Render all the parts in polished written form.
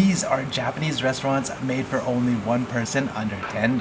These are Japanese restaurants made for only one person under $10.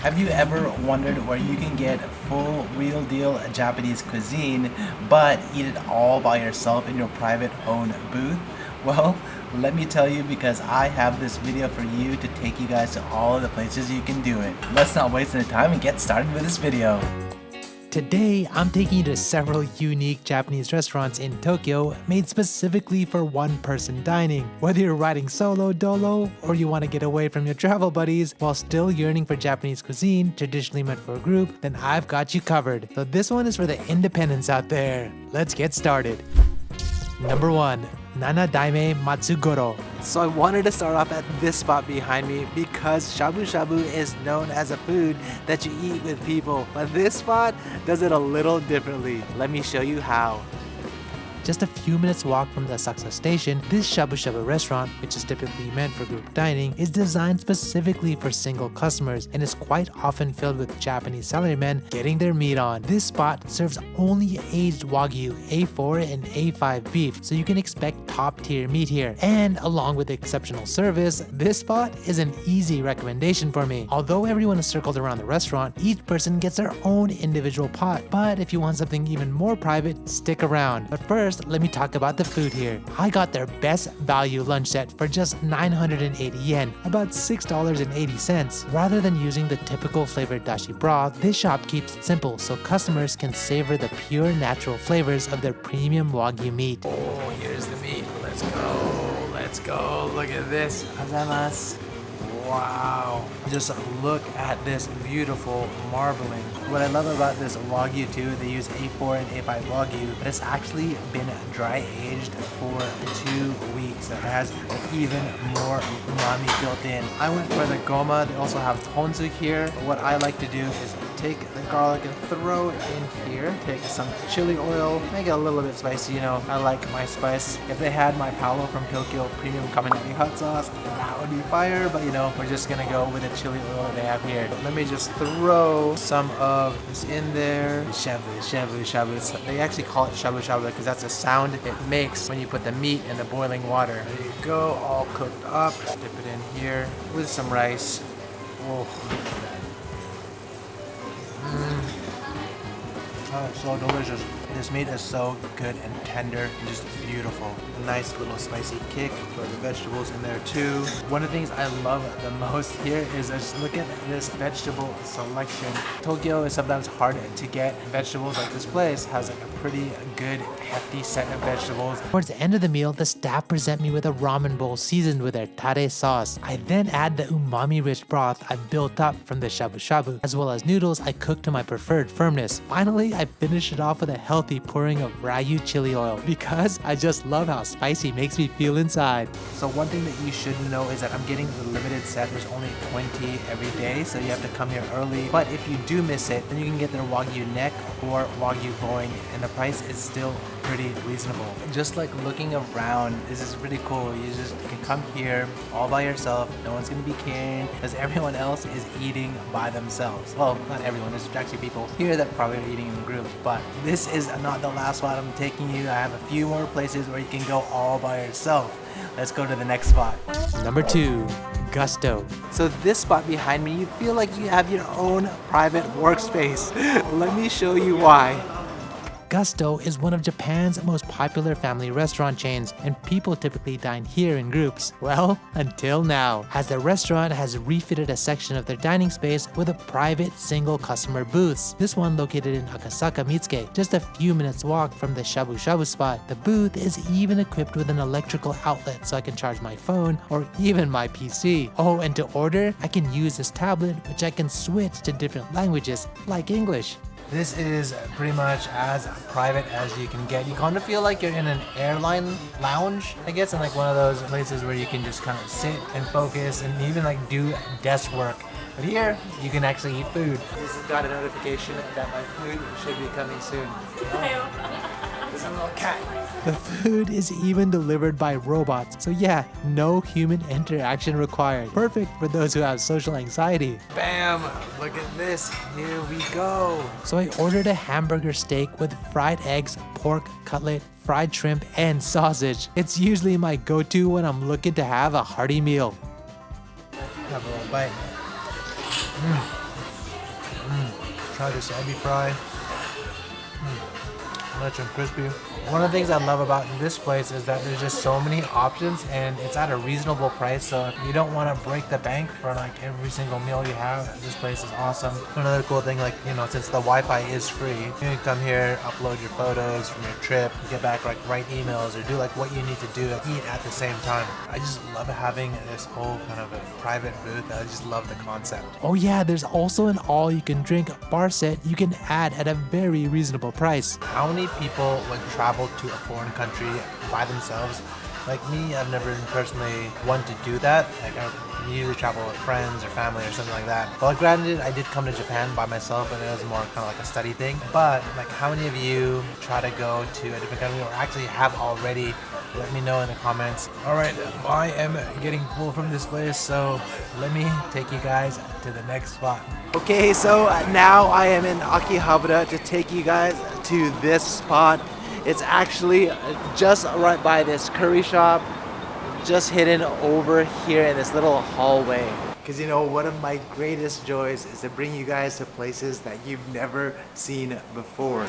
Have you ever wondered where you can get full, real deal Japanese cuisine, but eat it all by yourself in your private owned booth? Well, let me tell you, because I have this video for you to take you guys to all of the places you can do it. Let's not waste any time and get started with this video. Today, I'm taking you to several unique Japanese restaurants in Tokyo made specifically for one-person dining. Whether you're riding solo, dolo, or you want to get away from your travel buddies while still yearning for Japanese cuisine traditionally meant for a group, then I've got you covered. So this one is for the independents out there. Let's get started. Number 1. Nanadaime Matsugoro. So I wanted to start off at this spot behind me because shabu-shabu is known as a food that you eat with people, but this spot does it a little differently. Let me show you how. Just a few minutes walk from the Asakusa station, this shabu-shabu restaurant, which is typically meant for group dining, is designed specifically for single customers and is quite often filled with Japanese salarymen getting their meat on. This spot serves only aged Wagyu A4 and A5 beef, so you can expect top tier meat here. And along with exceptional service, this spot is an easy recommendation for me. Although everyone is circled around the restaurant, each person gets their own individual pot. But if you want something even more private, stick around. But first, let me talk about the food here. I got their best value lunch set for just 980 yen, about $6.80. Rather than using the typical flavored dashi broth, this shop keeps it simple so customers can savor the pure natural flavors of their premium Wagyu meat. Oh, here's the meat. Let's go. Let's go. Look at this. Gozaimasu. Wow. Just look at this beautiful marbling. What I love about this Wagyu too, they use A4 and A5 Wagyu, but it's actually been dry aged for 2 weeks. It has even more umami built in. I went for the goma. They also have ponzu here. What I like to do is take the garlic and throw it in here. Take some chili oil, make it a little bit spicy, you know, I like my spice. If they had my Paolo from Tokyo premium kaminari hot sauce, that would be fire, but you know, we're just gonna go with the chili oil that they have here. Let me just throw some of this in there. Shabu. They actually call it shabu-shabu because that's the sound it makes when you put the meat in the boiling water. There you go, all cooked up. Dip it in here with some rice. Oh, oh, so delicious. This meat is so good and tender and just beautiful. A nice little spicy kick for the vegetables in there too. One of the things I love the most here is just look at this vegetable selection. Tokyo is sometimes hard to get vegetables. Like this place has like a pretty good hefty set of vegetables. Towards the end of the meal, the staff present me with a ramen bowl seasoned with their tare sauce. I then add the umami-rich broth I've built up from the shabu-shabu, as well as noodles I cook to my preferred firmness. Finally, I finish it off with a healthy pouring of Ryu chili oil because I just love how spicy makes me feel inside. So one thing that you should know is that I'm getting the limited set. There's only 20 every day, so you have to come here early. But if you do miss it, then you can get their Wagyu neck or Wagyu loin, and the price is still pretty reasonable. Just like looking around, this is pretty cool. You can come here all by yourself. No one's gonna be caring because everyone else is eating by themselves. Well, not everyone. There's actually people here that probably are eating in groups. But this is not the last spot I'm taking you. I have a few more places where you can go all by yourself. Let's go to the next spot. Number 2. Gusto. So this spot behind me, you feel like you have your own private workspace. Let me show you why. Gusto is one of Japan's most popular family restaurant chains, and people typically dine here in groups. Well, until now, as the restaurant has refitted a section of their dining space with a private single customer booths. This one located in Akasaka Mitsuke, just a few minutes walk from the shabu-shabu spot. The booth is even equipped with an electrical outlet so I can charge my phone or even my PC. Oh, and to order, I can use this tablet which I can switch to different languages like English. This is pretty much as private as you can get. You kind of feel like you're in an airline lounge, I guess, in like one of those places where you can just kind of sit and focus and even like do desk work. But here, you can actually eat food. Just got a notification that my food should be coming soon. Oh. There's a little cat. The food is even delivered by robots, so yeah, no human interaction required. Perfect for those who have social anxiety. Bam! Look at this. Here we go. So I ordered a hamburger steak with fried eggs, pork cutlet, fried shrimp, and sausage. It's usually my go-to when I'm looking to have a hearty meal. Have a little bite. Try this ebi fry. Nice and crispy. One of the things I love about this place is that there's just so many options and it's at a reasonable price. So if you don't want to break the bank for like every single meal you have, this place is awesome. Another cool thing, like, you know, since the Wi-Fi is free, you can come here, upload your photos from your trip, get back, like write emails or do like what you need to do and eat at the same time. I just love having this whole kind of a private booth. I just love the concept. Oh yeah, there's also an all-you-can-drink bar set you can add at a very reasonable price. How many people would travel to a foreign country by themselves? Like me, I've never personally wanted to do that. Like I usually travel with friends or family or something like that. Well, granted, I did come to Japan by myself and it was more kind of like a study thing. But like, how many of you try to go to a different country or actually have already? Let me know in the comments. All right, I am getting full from this place, so let me take you guys to the next spot. Okay, so now I am in Akihabara to take you guys to this spot. It's actually just right by this curry shop, just hidden over here in this little hallway. Because you know, one of my greatest joys is to bring you guys to places that you've never seen before.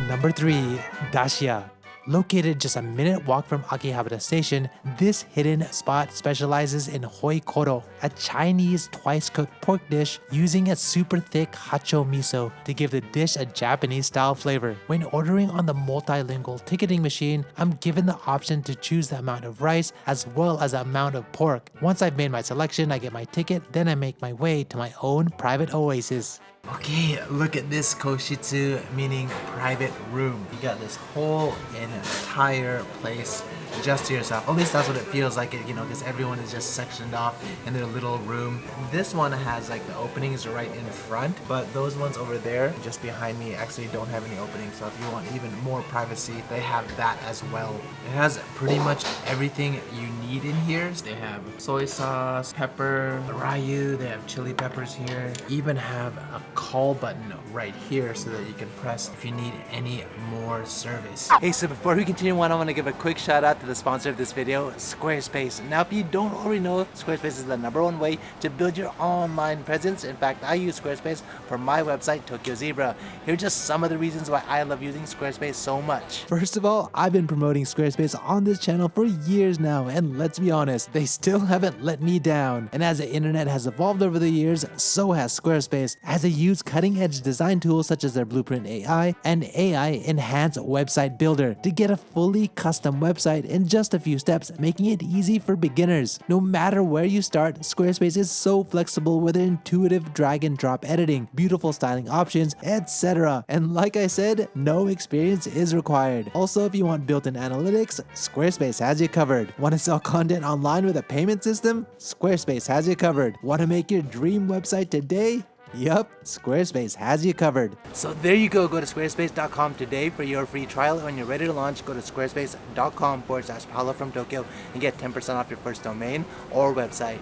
Number 3, Dashiya. Located just a minute walk from Akihabara Station, this hidden spot specializes in hoi koro, a Chinese twice-cooked pork dish using a super thick hacho miso to give the dish a Japanese-style flavor. When ordering on the multilingual ticketing machine, I'm given the option to choose the amount of rice as well as the amount of pork. Once I've made my selection, I get my ticket, then I make my way to my own private oasis. Okay, look at this koshitsu, meaning private room. You got this whole entire place just to yourself. At least that's what it feels like, you know, because everyone is just sectioned off in their little room. This one has like the openings right in front, but those ones over there, just behind me, actually don't have any openings. So if you want even more privacy, they have that as well. It has pretty much everything you need in here. They have soy sauce, pepper, rayu, they have chili peppers here. Even have a call button right here so that you can press if you need any more service. Hey, so before we continue on, I want to give a quick shout out to the sponsor of this video, Squarespace. Now, if you don't already know, Squarespace is the #1 way to build your online presence. In fact, I use Squarespace for my website, Tokyo Zebra. Here are just some of the reasons why I love using Squarespace so much. First of all, I've been promoting Squarespace on this channel for years now, and let's be honest, they still haven't let me down. And as the internet has evolved over the years, so has Squarespace, as they use cutting-edge design tools such as their Blueprint AI and AI Enhanced Website Builder to get a fully custom website in just a few steps, making it easy for beginners. No matter where you start, Squarespace is so flexible with their intuitive drag and drop editing, beautiful styling options, etc. And like I said, no experience is required. Also, if you want built-in analytics, Squarespace has you covered. Want to sell content online with a payment system? Squarespace has you covered. Want to make your dream website today? Yup, Squarespace has you covered. So there you go. Go to squarespace.com today for your free trial. When you're ready to launch, go to squarespace.com/Paolo from Tokyo and get 10% off your first domain or website.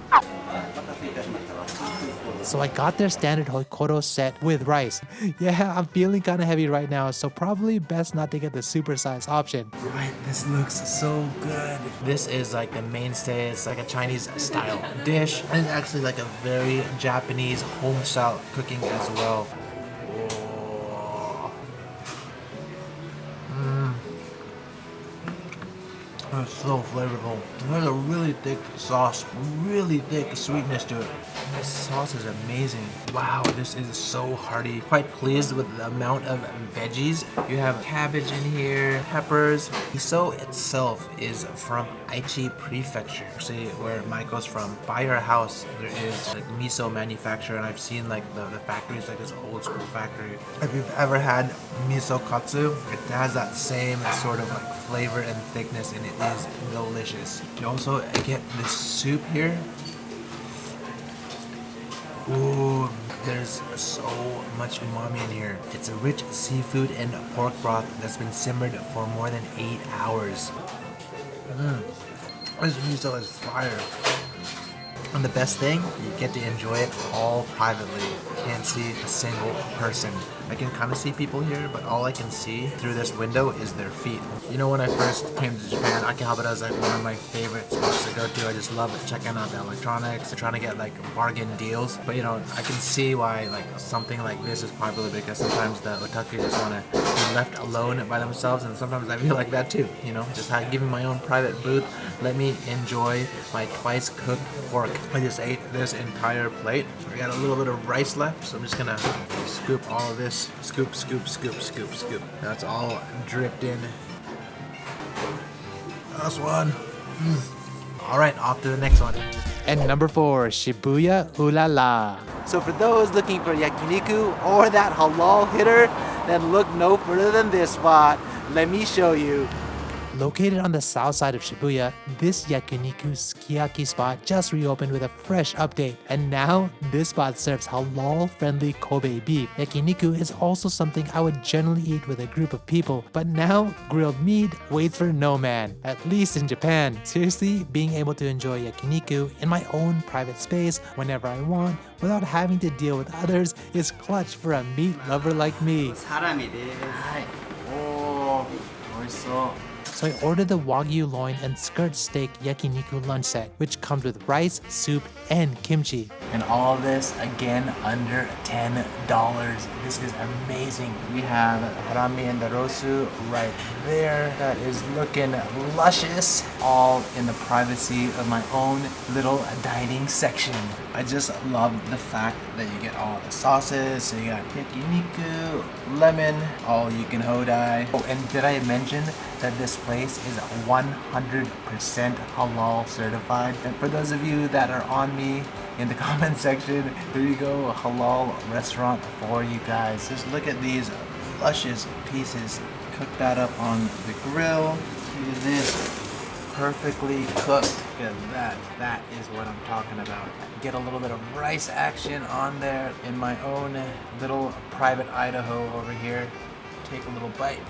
So I got their standard hoikoro set with rice. Yeah, I'm feeling kind of heavy right now, so probably best not to get the supersize option. Right, this looks so good. This is like the mainstay. It's like a Chinese style dish. And it's actually like a very Japanese home style cooking as well. It's so flavorful. There's a really thick sauce, really thick sweetness to it. This sauce is amazing. Wow, this is so hearty. Quite pleased with the amount of veggies. You have cabbage in here, peppers. Miso itself is from Aichi Prefecture, actually where Maiko's from. By our house, there is like miso manufacturer, and I've seen like the factory is like this old school factory. If you've ever had miso katsu, it has that same sort of like flavor and thickness, and it is delicious. You also get this soup here. Ooh, There's so much umami in here. It's a rich seafood and pork broth that's been simmered for more than 8 hours. This miso is fire. And the best thing, you get to enjoy it all privately. Can't see a single person. I can kind of see people here, but all I can see through this window is their feet. You know, when I first came to Japan, Akihabara is like one of my favorite spots to go to. I just love it, checking out the electronics, trying to get like bargain deals. But you know, I can see why like something like this is popular, because sometimes the otaku just want to be left alone by themselves, and sometimes I feel like that too. You know, just giving my own private booth. Let me enjoy my twice cooked pork. I just ate this entire plate. I got a little bit of rice left, so I'm just gonna scoop all of this. Scoop, scoop, scoop, scoop, scoop. That's all dripped in. Last one. All right, off to the next one. And number 4, Shibuya Ulala. So for those looking for yakiniku or that halal hitter, then look no further than this spot. Let me show you. Located on the south side of Shibuya, this Yakiniku Sukiyaki spot just reopened with a fresh update, and now this spot serves halal-friendly Kobe beef. Yakiniku is also something I would generally eat with a group of people, but now grilled meat waits for no man, at least in Japan. Seriously, being able to enjoy Yakiniku in my own private space whenever I want without having to deal with others is clutch for a meat lover like me. So I ordered the Wagyu loin and skirt steak yakiniku lunch set, which comes with rice, soup, and kimchi. And all this, again, under $10. This is amazing. We have harami and the rosu right there. That is looking luscious, all in the privacy of my own little dining section. I just love the fact that you get all the sauces. So you got yakiniku, lemon, all you can hodai. Oh, and did I mention that this place is 100% halal certified? And for those of you that are on me in the comment section, there you go, a halal restaurant for you guys. Just look at these luscious pieces. Cook that up on the grill. Look at this, perfectly cooked. Look at that. That is what I'm talking about. Get a little bit of rice action on there in my own little private Idaho over here. Take a little bite.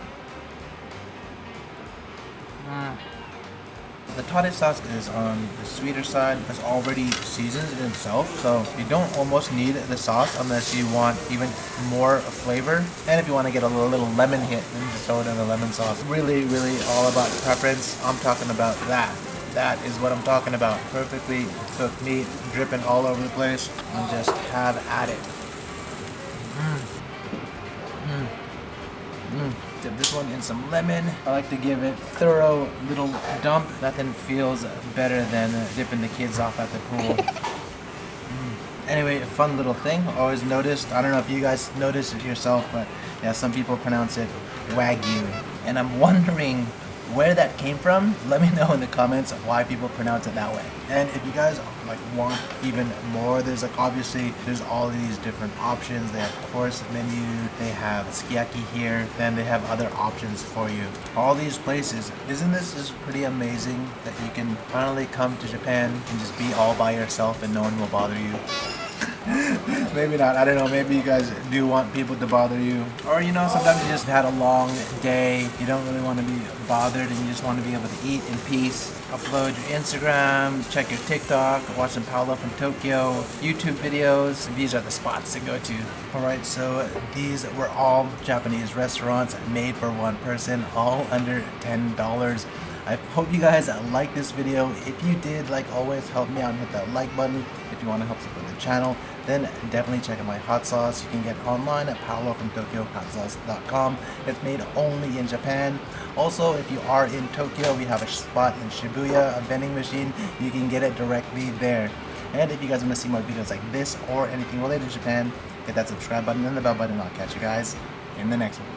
The tare sauce is on the sweeter side. It's already seasoned in itself, so you don't almost need the sauce unless you want even more flavor. And if you want to get a little lemon hit, then just throw it in the lemon sauce. Really, really all about preference. I'm talking about that. That is what I'm talking about. Perfectly cooked meat, dripping all over the place, and just have at it. Dip this one in some lemon. I like to give it thorough little dump. Nothing feels better than dipping the kids off at the pool. Anyway, a fun little thing. Always noticed, I don't know if you guys noticed it yourself, but yeah, some people pronounce it Wagyu. And I'm wondering where that came from. Let me know in the comments why people pronounce it that way. And if you guys like want even more, there's like obviously there's all these different options. They have course menu, they have sukiyaki here, then they have other options for you. All these places, isn't this just pretty amazing that you can finally come to Japan and just be all by yourself and no one will bother you? Maybe not, I don't know, maybe you guys do want people to bother you, or you know, sometimes you just had a long day, you don't really want to be bothered and you just want to be able to eat in peace. Upload your Instagram, check your TikTok, watch some Paolo from Tokyo, YouTube videos. These are the spots to go to. Alright, so these were all Japanese restaurants made for one person, all under $10. I hope you guys liked this video. If you did, like always, help me out and hit that like button. If you want to help support the channel, then definitely check out my hot sauce. You can get online at paolofromtokyohotsauce.com. It's made only in Japan. Also, if you are in Tokyo, we have a spot in Shibuya, a vending machine. You can get it directly there. And if you guys want to see more videos like this or anything related to Japan, hit that subscribe button and the bell button. I'll catch you guys in the next one.